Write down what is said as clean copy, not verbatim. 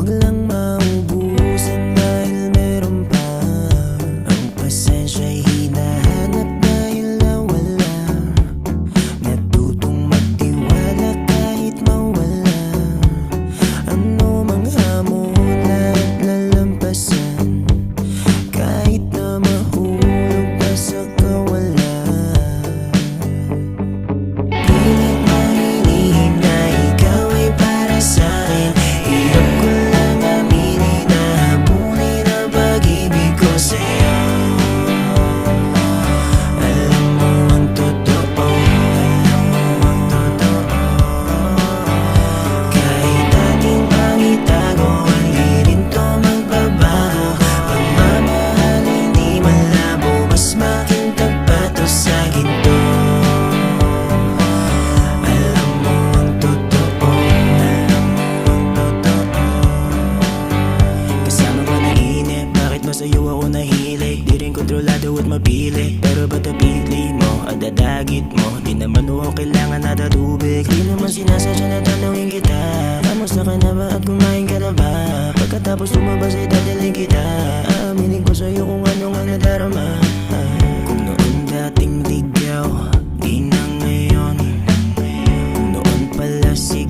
Huwag lang maubusan dahil meron pa. Ang pasensya'y hinahanap dahil nawala. Natutong magtiwala kahit mawala. Ano mang hamon at lalampasan, kahit na mahulog pa sa kawalan. Pilit na hinihin na ikaw ay para sa'kin. Hirap ko lang aminin na habulin ang pag-ibig ko sa'yo. Alam mo ang totoo, alam mo ang totoo. Kahit ating pang itago, hindi rin to magbabago. Pagmamahal hindi malabo, mas makintab pa to sa ginto. Alam mo ang totoo, alam mo ang totoo. Kasama ko nainip, bakit ba sa'yo ako nahilig? Di rin kontrolado at mapili, pero ba't napili mo at dadagit mo? Di naman ako kailangan na tubig. Di naman sinasadya na tanungin kita, kamusta ka na ba at kumain ka na ba? Pagkatapos lumabas ay dadalhin kita, aaminin ko sa'yo kung ano nga nadarama. Kung noon dating ligaw, di na ngayon. Noon pala si